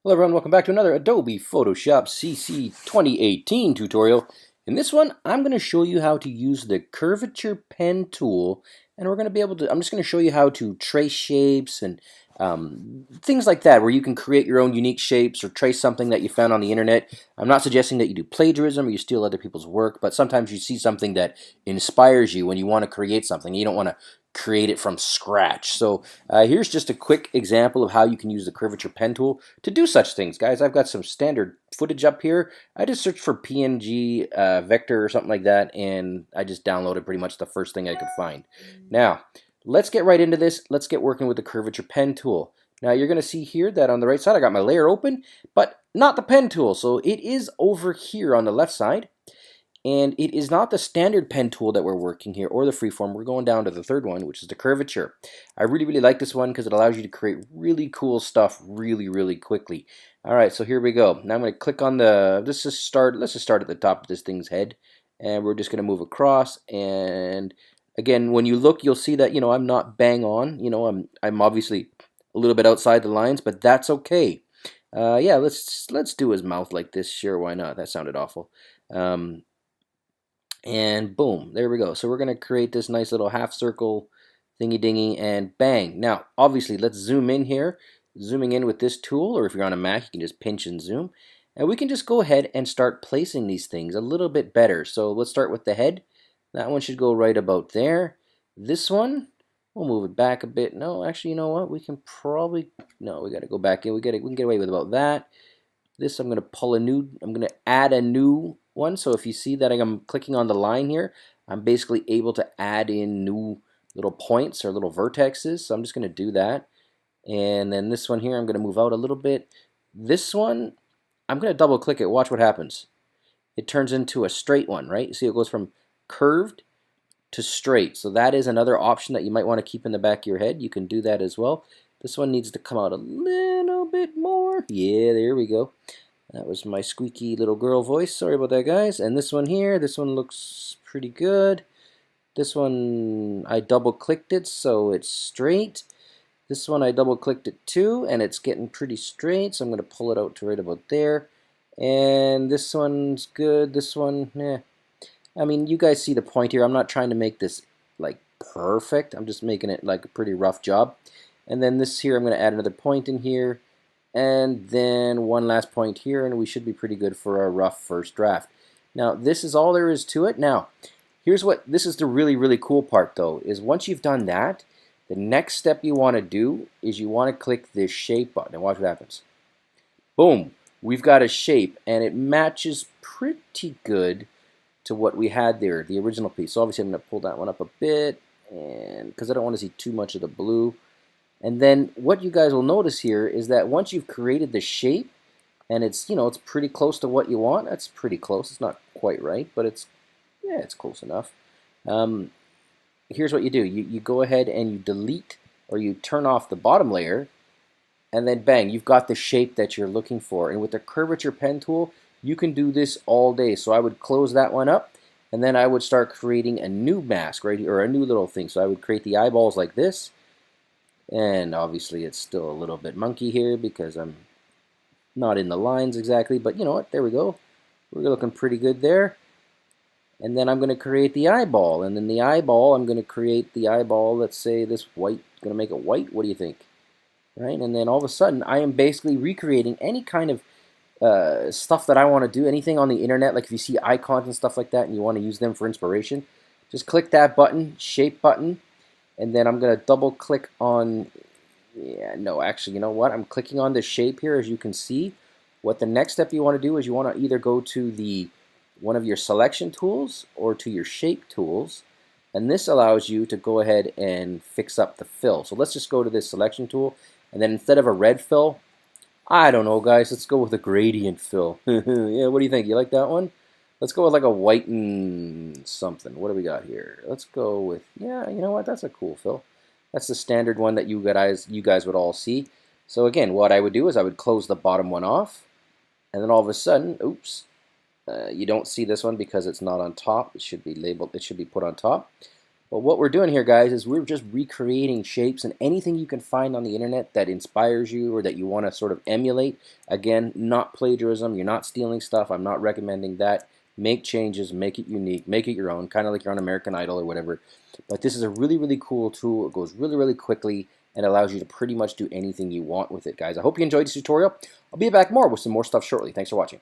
Hello everyone, welcome back to another Adobe Photoshop CC 2018 tutorial. In this one, I'm going to show you how to use the Curvature Pen Tool, and we're going to be able to, I'm just going to show you how to trace shapes and things like that, where you can create your own unique shapes or trace something that you found on the internet. I'm not suggesting that you do plagiarism or you steal other people's work, but sometimes you see something that inspires you when you want to create something. You don't want to create it from scratch. So here's just a quick example of how you can use the Curvature Pen Tool to do such things. Guys, I've got some standard footage up here. I just searched for PNG vector or something like that, and I just downloaded pretty much the first thing I could find. Now, let's get right into this. Let's get working with the Curvature Pen Tool. Now, you're going to see here that on the right side, I got my layer open, but not the pen tool. So it is over here on the left side. And it is not the standard pen tool that we're working here, or the freeform. We're going down to the third one, which is the curvature. I really like this one because it allows you to create really cool stuff really quickly. All right, so here we go. Now I'm going to click on the, let's just start at the top of this thing's head, and we're just going to move across. And again, when you look, you'll see that, you know, I'm not bang on. You know, I'm obviously a little bit outside the lines, but that's okay. Yeah, let's do his mouth like this. Sure, why not? That sounded awful. And boom, there we go. So we're going to create this nice little half circle thingy dingy, and bang. Now, obviously, let's zoom in here. Zooming in with this tool, or if you're on a Mac, you can just pinch and zoom. And we can just go ahead and start placing these things a little bit better. So let's start with the head. That one should go right about there. This one, we'll move it back a bit. No, actually, you know what? We can probably, no, we got to go back in. We can get away with about that. This, I'm going to add a new one. So if you see that I'm clicking on the line here, I'm basically able to add in new little points or little vertexes. So I'm just going to do that. And then this one here, I'm going to move out a little bit. This one, I'm going to double click it. Watch what happens. It turns into a straight one, right? You see it goes from curved to straight. So that is another option that you might want to keep in the back of your head. You can do that as well. This one needs to come out a little bit more. Yeah, there we go. That was my squeaky little girl voice. Sorry about that, guys. And this one here, this one looks pretty good. This one, I double-clicked it, so it's straight. This one, I double-clicked it too, and it's getting pretty straight, so I'm going to pull it out to right about there. And this one's good. This one, I mean, you guys see the point here. I'm not trying to make this, like, perfect. I'm just making it, like, a pretty rough job. And then this here, I'm going to add another point in here. And then one last point here, and we should be pretty good for our rough first draft. Now, this is all there is to it. Now, this is the really cool part, though, is once you've done that, the next step you want to do is you want to click this shape button, and watch what happens. Boom, we've got a shape, and it matches pretty good to what we had there, the original piece. So obviously I'm going to pull that one up a bit, and because I don't want to see too much of the blue. And then what you guys will notice here is that once you've created the shape, and it's, you know, it's pretty close to what you want. That's pretty close. It's not quite right, but it's close enough. Here's what you do. You go ahead and you delete or you turn off the bottom layer, and then bang, you've got the shape that you're looking for. And with the Curvature Pen Tool, you can do this all day. So I would close that one up, and then I would start creating a new mask, right, or a new little thing. So I would create the eyeballs like this. And obviously it's still a little bit monkey here because I'm not in the lines exactly, but you know what, there we go. We're looking pretty good there. And then I'm going to create the eyeball, and then the eyeball, I'm going to create the eyeball, let's say this white, going to make it white. What do you think? Right? And then all of a sudden I am basically recreating any kind of stuff that I want to do, anything on the internet, like if you see icons and stuff like that and you want to use them for inspiration, just click that button, shape button. And then I'm going to double click on, actually, you know what? I'm clicking on the shape here, as you can see. What the next step you want to do is you want to either go to one of your selection tools or to your shape tools. And this allows you to go ahead and fix up the fill. So let's just go to this selection tool. And then instead of a red fill, I don't know, guys, let's go with a gradient fill. Yeah, what do you think? You like that one? Let's go with like a white and something. What do we got here? Let's go with, yeah, you know what? That's a cool fill. That's the standard one that you guys would all see. So again, what I would do is I would close the bottom one off, and then all of a sudden, oops, you don't see this one because it's not on top. It should be labeled. It should be put on top. But what we're doing here, guys, is we're just recreating shapes and anything you can find on the internet that inspires you or that you want to sort of emulate. Again, not plagiarism. You're not stealing stuff. I'm not recommending that. Make changes, make it unique, make it your own, kind of like you're on American Idol or whatever. But this is a really, really cool tool. It goes really, really quickly and allows you to pretty much do anything you want with it, guys. I hope you enjoyed this tutorial. I'll be back more with some more stuff shortly. Thanks for watching.